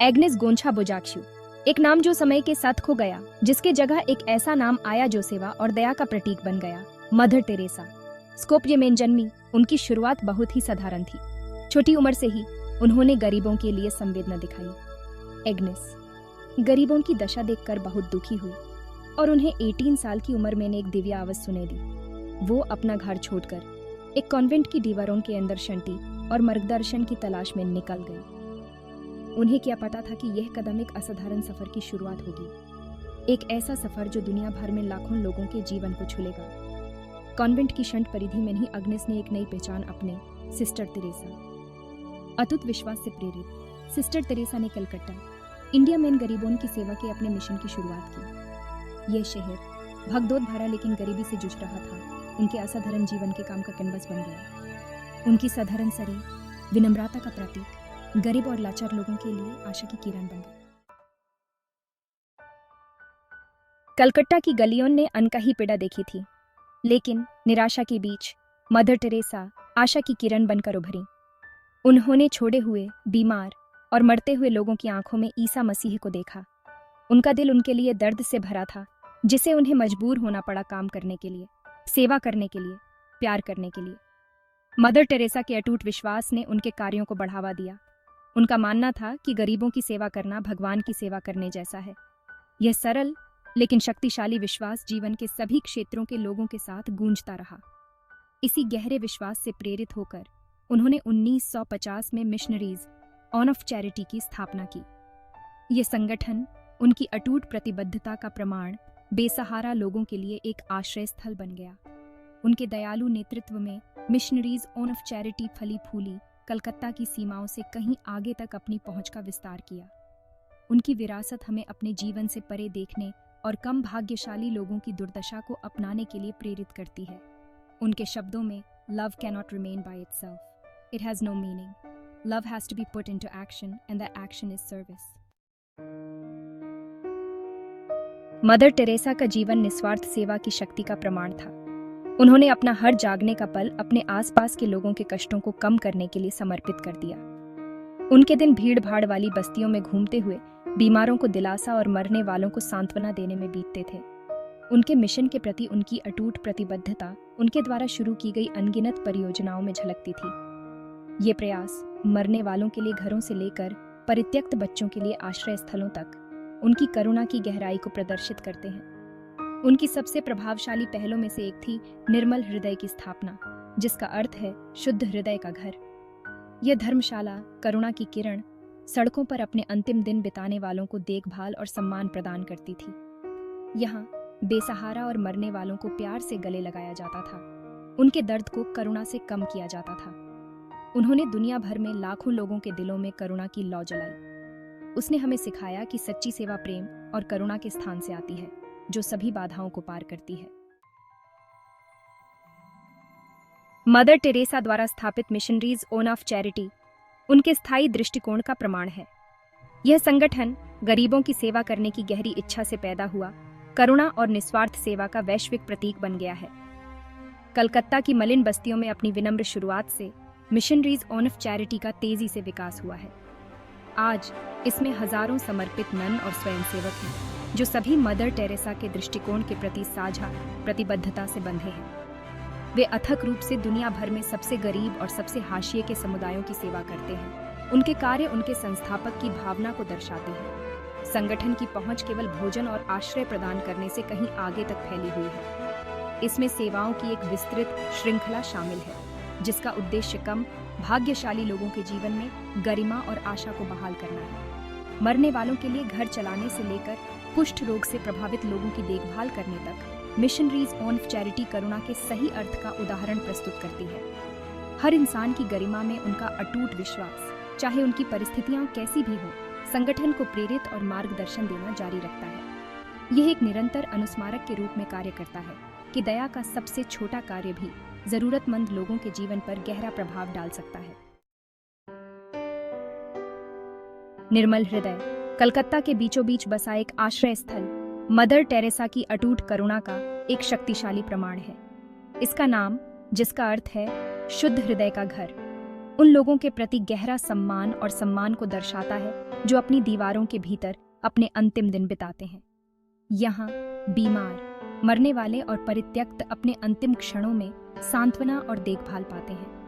Agnes गोंछा-बोजाक्सु, एक नाम जो समय के साथ खो गया, जिसके जगह एक ऐसा नाम आया जो सेवा और दया का प्रतीक बन गया, मदर टेरेसा। स्कोप्जे में जन्मी, उनकी शुरुआत बहुत ही साधारण थी। छोटी उम्र से ही उन्होंने गरीबों के लिए संवेदना दिखाई। एग्नेस गरीबों की दशा देखकर बहुत दुखी हुई और उन्हें 18 साल की उम्र में एक दिव्य आवाज सुने दी। वो अपना घर छोड़कर एक कॉन्वेंट की दीवारों के अंदर शंटी और मार्गदर्शन की तलाश में निकल गई। उन्हें क्या पता था कि यह कदम एक असाधारण सफर की शुरुआत होगी, एक ऐसा सफर जो दुनिया भर में लाखों लोगों के जीवन को छूलेगा। कॉन्वेंट की शंट परिधि में ही एग्नेस ने एक नई पहचान अपने सिस्टर तेरेसा। अटूट विश्वास से प्रेरित सिस्टर तेरेसा ने कलकत्ता, इंडिया में गरीबों की सेवा के अपने मिशन की शुरुआत की। यह शहर भगदौड़ भरा लेकिन गरीबी से जूझ रहा था, उनके असाधारण जीवन के काम का कैनवस बन गया। उनकी साधारण शरीर, विनम्रता का प्रतीक, गरीब और लाचार लोगों के लिए आशा की किरण बन गई। कलकत्ता की गलियों ने अनकही पीड़ा देखी थी, लेकिन निराशा के बीच मदर टेरेसा आशा की किरण बनकर उभरी। उन्होंने छोड़े हुए, बीमार और मरते हुए लोगों की आंखों में ईसा मसीह को देखा। उनका दिल उनके लिए दर्द से भरा था, जिसे उन्हें मजबूर होना पड़ा काम करने के लिए, सेवा करने के लिए, प्यार करने के लिए। मदर टेरेसा के अटूट विश्वास ने उनके कार्यों को बढ़ावा दिया। उनका मानना था कि गरीबों की सेवा करना भगवान की सेवा करने जैसा है। यह सरल लेकिन शक्तिशाली विश्वास जीवन के सभी क्षेत्रों के लोगों के साथ गूंजता रहा। इसी गहरे विश्वास से प्रेरित होकर उन्होंने 1950 में मिशनरीज ऑन ऑफ चैरिटी की स्थापना की। यह संगठन उनकी अटूट प्रतिबद्धता का प्रमाण, बेसहारा लोगों के लिए एक आश्रय स्थल बन गया। उनके दयालु नेतृत्व में मिशनरीज ऑन ऑफ चैरिटी फली फूली, कलकत्ता की सीमाओं से कहीं आगे तक अपनी पहुंच का विस्तार किया। उनकी विरासत हमें अपने जीवन से परे देखने और कम भाग्यशाली लोगों की दुर्दशा को अपनाने के लिए प्रेरित करती है। उनके शब्दों में, love cannot remain by itself, it has no meaning, love has to be put into action and the action is service. Mother Teresa का जीवन निस्वार्थ सेवा की शक्ति का प्रमाण था। उन्होंने अपना हर जागने का पल अपने आसपास के लोगों के कष्टों को कम करने के लिए समर्पित कर दिया। उनके दिन भीड़ भाड़ वाली बस्तियों में घूमते हुए बीमारों को दिलासा और मरने वालों को सांत्वना देने में बीतते थे। उनके मिशन के प्रति उनकी अटूट प्रतिबद्धता उनके द्वारा शुरू की गई अनगिनत परियोजनाओं में झलकती थी। ये प्रयास मरने वालों के लिए घरों से लेकर परित्यक्त बच्चों के लिए आश्रय स्थलों तक उनकी करुणा की गहराई को प्रदर्शित करते हैं। उनकी सबसे प्रभावशाली पहलों में से एक थी निर्मल हृदय की स्थापना, जिसका अर्थ है शुद्ध हृदय का घर। यह धर्मशाला करुणा की किरण सड़कों पर अपने अंतिम दिन बिताने वालों को देखभाल और सम्मान प्रदान करती थी। यहाँ बेसहारा और मरने वालों को प्यार से गले लगाया जाता था, उनके दर्द को करुणा से कम किया जाता था। उन्होंने दुनिया भर में लाखों लोगों के दिलों में करुणा की लौ जलाई। उसने हमें सिखाया कि सच्ची सेवा प्रेम और करुणा के स्थान से आती है, जो सभी बाधाओं को पार करती है। मदर टेरेसा द्वारा स्थापित मिशनरीज ऑन ऑफ चैरिटी उनके स्थायी दृष्टिकोण का प्रमाण है। यह संगठन गरीबों की सेवा करने की गहरी इच्छा से पैदा हुआ, करुणा और निस्वार्थ सेवा का वैश्विक प्रतीक बन गया है। कलकत्ता की मलिन बस्तियों में अपनी विनम्र शुरुआत से मिशनरीज ऑन ऑफ चैरिटी का तेजी से विकास हुआ है। आज इसमें हजारों समर्पित नन और स्वयंसेवक हैं, जो सभी मदर टेरेसा के दृष्टिकोण के प्रति साझा प्रतिबद्धता से बंधे हैं। वे अथक रूप से दुनिया भर में सबसे गरीब और सबसे हाशिए के समुदायों की सेवा करते हैं। उनके कार्य उनके संस्थापक की भावना को दर्शाते हैं। संगठन की पहुंच केवल भोजन और आश्रय प्रदान करने से कहीं आगे तक फैली हुई है। इसमें सेवाओं की एक विस्तृत श्रृंखला शामिल है, जिसका उद्देश्य कम भाग्यशाली लोगों के जीवन में गरिमा और आशा को बहाल करना है। मरने वालों के लिए घर चलाने से लेकर कुष्ठ रोग से प्रभावित लोगों की देखभाल करने तक मिशनरीज ऑन ऑफ चैरिटी करुणा के सही अर्थ का उदाहरण प्रस्तुत करती है। हर इंसान की गरिमा में उनका अटूट विश्वास, चाहे उनकी परिस्थितियां कैसी भी हों, संगठन को प्रेरित और मार्गदर्शन देना जारी रखता है। यह एक निरंतर अनुस्मारक के रूप में कार्य करता है कि दया का सबसे छोटा कार्य भी जरूरतमंद लोगों के जीवन पर गहरा प्रभाव डाल सकता है। निर्मल हृदय कलकत्ता के बीचों बीच बसा एक आश्रय स्थल मदर टेरेसा की अटूट करुणा का एक शक्तिशाली प्रमाण है। इसका नाम, जिसका अर्थ है शुद्ध हृदय का घर, उन लोगों के प्रति गहरा सम्मान और सम्मान को दर्शाता है जो अपनी दीवारों के भीतर अपने अंतिम दिन बिताते हैं। यहाँ बीमार, मरने वाले और परित्यक्त अपने अंतिम क्षणों में सांत्वना और देखभाल पाते हैं।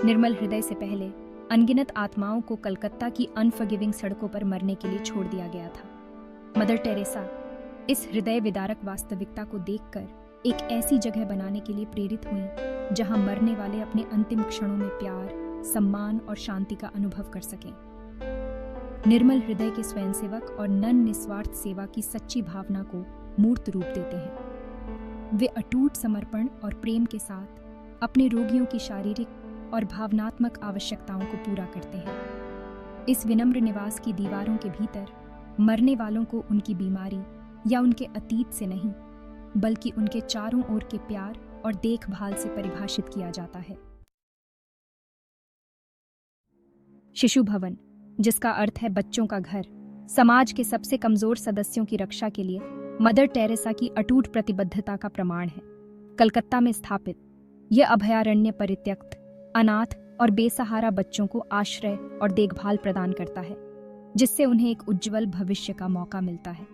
निर्मल हृदय से पहले अनगिनत आत्माओं को कलकत्ता की अनफॉरगिविंग सड़कों पर मरने के लिए छोड़ दिया गया था। मदर टेरेसा इस हृदय विदारक वास्तविकता को देखकर एक ऐसी जगह बनाने के लिए प्रेरित हुई जहां मरने वाले अपने अंतिम क्षणों में प्यार, सम्मान और शांति का अनुभव कर सकें। निर्मल हृदय के स्वयंसेवक और नन निस्वार्थ सेवा की सच्ची भावना को मूर्त रूप देते हैं। वे अटूट समर्पण और प्रेम के साथ अपने रोगियों की शारीरिक और भावनात्मक आवश्यकताओं को पूरा करते हैं। इस विनम्र निवास की दीवारों के भीतर मरने वालों को उनकी बीमारी या उनके अतीत से नहीं, बल्कि उनके चारों ओर के प्यार और देखभाल से परिभाषित किया जाता है। शिशु भवन, जिसका अर्थ है बच्चों का घर, समाज के सबसे कमजोर सदस्यों की रक्षा के लिए मदर टेरेसा की अटूट प्रतिबद्धता का प्रमाण है। कलकत्ता में स्थापित यह अभयारण्य परित्यक्त, अनाथ और बेसहारा बच्चों को आश्रय और देखभाल प्रदान करता है, जिससे उन्हें एक उज्जवल भविष्य का मौका मिलता है।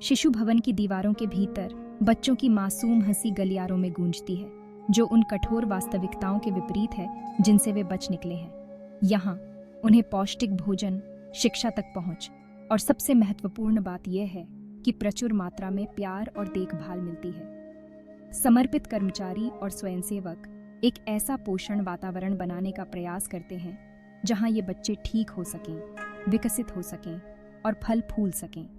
शिशु भवन की दीवारों के भीतर बच्चों की मासूम हंसी गलियारों में गूंजती है, जो उन कठोर वास्तविकताओं के विपरीत है जिनसे वे बच निकले हैं। यहाँ उन्हें पौष्टिक भोजन, शिक्षा तक पहुँच और सबसे महत्वपूर्ण बात यह है कि प्रचुर मात्रा में प्यार और देखभाल मिलती है। समर्पित कर्मचारी और स्वयंसेवक एक ऐसा पोषण वातावरण बनाने का प्रयास करते हैं जहां ये बच्चे ठीक हो सकें, विकसित हो सकें और फल फूल सकें।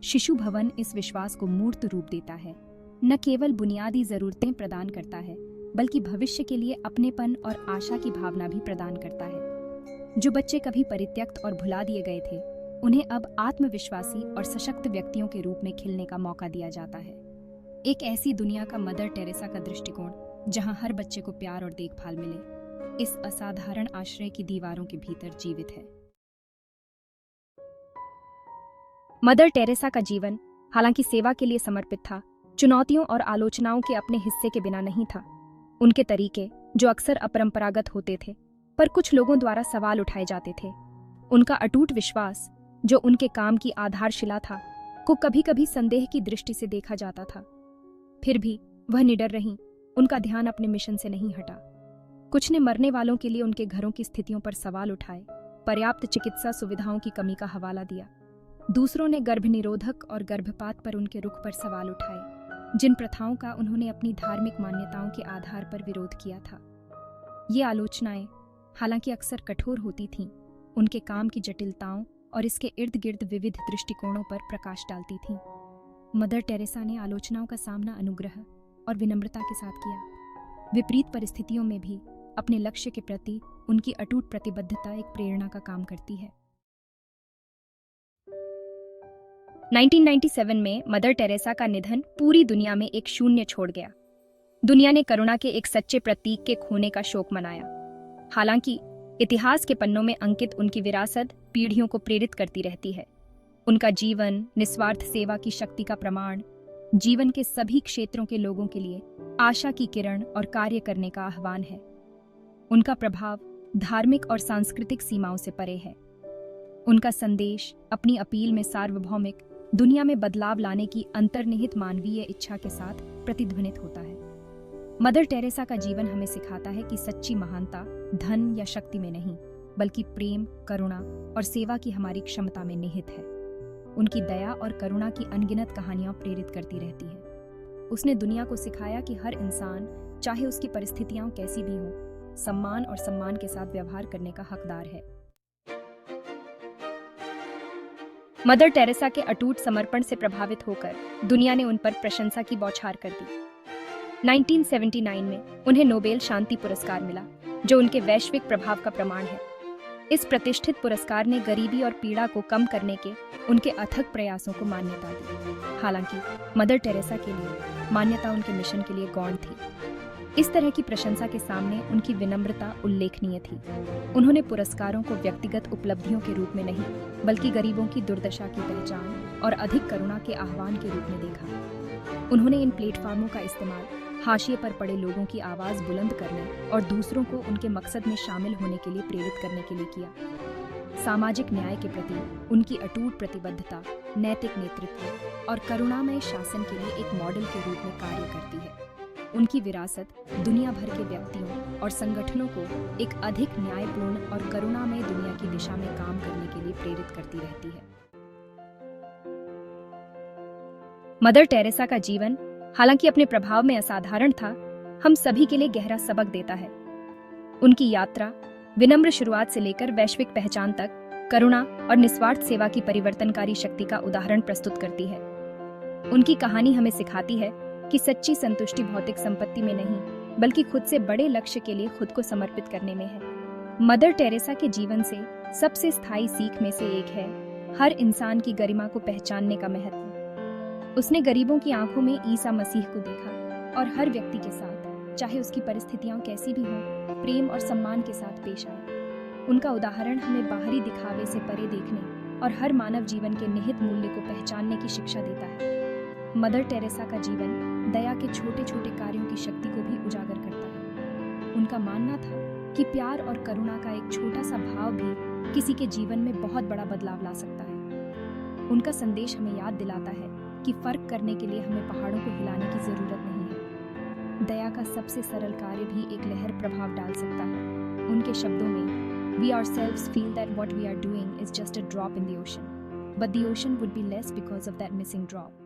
शिशु भवन इस विश्वास को मूर्त रूप देता है, न केवल बुनियादी जरूरतें प्रदान करता है, बल्कि भविष्य के लिए अपनेपन और आशा की भावना भी प्रदान करता है। जो बच्चे कभी परित्यक्त और भुला दिए गए थे, उन्हें अब आत्मविश्वासी और सशक्त व्यक्तियों के रूप में खिलने का मौका दिया जाता है। एक ऐसी दुनिया का मदर टेरेसा का दृष्टिकोण जहां हर बच्चे को प्यार और देखभाल मिले, इस असाधारण आश्रय की दीवारों के भीतर जीवित है। मदर टेरेसा का जीवन, हालांकि सेवा के लिए समर्पित था, चुनौतियों और आलोचनाओं के अपने हिस्से के बिना नहीं था। उनके तरीके, जो अक्सर अपरंपरागत होते थे, पर कुछ लोगों द्वारा सवाल उठाए जाते थे, उनका अटूट विश्वास, जो उनके काम की आधारशिला था, को कभी-कभी संदेह की दृष्टि से देखा जाता था। फिर भी वह निडर रहीं, उनका ध्यान अपने मिशन से नहीं हटा। कुछ ने मरने वालों के लिए उनके घरों की स्थितियों पर सवाल उठाए, पर्याप्त चिकित्सा सुविधाओं की कमी का हवाला दिया। दूसरों ने गर्भनिरोधक और गर्भपात पर उनके रुख पर सवाल उठाए, जिन प्रथाओं का उन्होंने अपनी धार्मिक मान्यताओं के आधार पर विरोध किया था। ये आलोचनाएं, हालांकि अक्सर कठोर होती थीं, उनके काम की जटिलताओं और इसके इर्द गिर्द विविध दृष्टिकोणों पर प्रकाश डालती थीं। मदर टेरेसा ने आलोचनाओं का सामना अनुग्रह और विनम्रता के साथ किया। विपरीत परिस्थितियों में भी अपने लक्ष्य के प्रति उनकी अटूट प्रतिबद्धता एक प्रेरणा का काम करती है। 1997 में मदर टेरेसा का निधन पूरी दुनिया में एक शून्य छोड़ गया। दुनिया ने करुणा के एक सच्चे प्रतीक के खोने का शोक मनाया। हालांकि इतिहास के पन्नों में अंकित उनकी विरासत पीढ़ियों को प्रेरित करती रहती है। उनका जीवन निस्वार्थ सेवा की शक्ति का प्रमाण, जीवन के सभी क्षेत्रों के लोगों के लिए आशा की किरण और कार्य करने का आह्वान है। उनका प्रभाव धार्मिक और सांस्कृतिक सीमाओं से परे है। उनका संदेश अपनी अपील में सार्वभौमिक दुनिया में बदलाव लाने की अंतर्निहित मानवीय इच्छा के साथ प्रतिध्वनित होता है। मदर टेरेसा का जीवन हमें सिखाता है कि सच्ची महानता धन या शक्ति में नहीं, बल्कि प्रेम, करुणा और सेवा की हमारी क्षमता में निहित है। उनकी दया और करुणा की अनगिनत कहानियां प्रेरित करती रहती हैं। उसने दुनिया को सिखाया कि हर इंसान, चाहे उसकी परिस्थितियां कैसी भी हों, सम्मान और सम्मान के साथ व्यवहार करने का हकदार है। मदर टेरेसा के अटूट समर्पण से प्रभावित होकर दुनिया ने उन पर प्रशंसा की बौछार कर दी। 1979 में उन्हें नोबेल शांति पुरस्कार मिला, जो उनके वैश्विक प्रभाव का प्रमाण है। इस प्रतिष्ठित पुरस्कार ने गरीबी और पीड़ा को कम करने के उनके अथक प्रयासों को मान्यता दी। हालांकि मदर टेरेसा के लिए मान्यता उनके मिशन के लिए गौण थी। इस तरह की प्रशंसा के सामने उनकी विनम्रता उल्लेखनीय थी। उन्होंने पुरस्कारों को व्यक्तिगत उपलब्धियों के रूप में नहीं, बल्कि गरीबों की दुर्दशा की पहचान और अधिक करुणा के आह्वान के रूप में देखा। उन्होंने इन प्लेटफॉर्मों का इस्तेमाल हाशिए पर पड़े लोगों की आवाज़ बुलंद करने और दूसरों को उनके मकसद में शामिल होने के लिए प्रेरित करने के लिए किया। सामाजिक न्याय के प्रति उनकी अटूट प्रतिबद्धता नैतिक नेतृत्व और करुणामय शासन के लिए एक मॉडल के रूप में कार्य करती है। उनकी विरासत दुनिया भर के व्यक्तियों और संगठनों को एक अधिक न्यायपूर्ण और करुणामय दुनिया की दिशा में काम करने के लिए प्रेरित करती रहती है। मदर टेरेसा का जीवन हालांकि अपने प्रभाव में असाधारण था, हम सभी के लिए गहरा सबक देता है। उनकी यात्रा विनम्र शुरुआत से लेकर वैश्विक पहचान तक करुणा और निस्वार्थ सेवा की परिवर्तनकारी शक्ति का उदाहरण प्रस्तुत करती है। उनकी कहानी हमें सिखाती है कि सच्ची संतुष्टि भौतिक संपत्ति में नहीं, बल्कि खुद से बड़े लक्ष्य के लिए खुद को समर्पित करने में है। मदर टेरेसा के जीवन से सबसे स्थायी सीख में से एक है हर इंसान की गरिमा को पहचानने का महत्व। उसने गरीबों की आंखों में ईसा मसीह को देखा और हर व्यक्ति के साथ, चाहे उसकी परिस्थितियां कैसी भी हों, प्रेम और सम्मान के साथ पेश आए। उनका उदाहरण हमें बाहरी दिखावे से परे देखने और हर मानव जीवन के निहित मूल्य को पहचानने की शिक्षा देता है। मदर टेरेसा का जीवन दया के छोटे छोटे कार्यों की शक्ति को भी उजागर करता है। उनका मानना था कि प्यार और करुणा का एक छोटा सा भाव भी किसी के जीवन में बहुत बड़ा बदलाव ला सकता है। उनका संदेश हमें याद दिलाता है कि फर्क करने के लिए हमें पहाड़ों को हिलाने की जरूरत नहीं है। दया का सबसे सरल कार्य भी एक लहर प्रभाव डाल सकता है। उनके शब्दों में, We ourselves feel that what we are doing is just a drop in the ocean, but the ocean would be less because of that missing drop.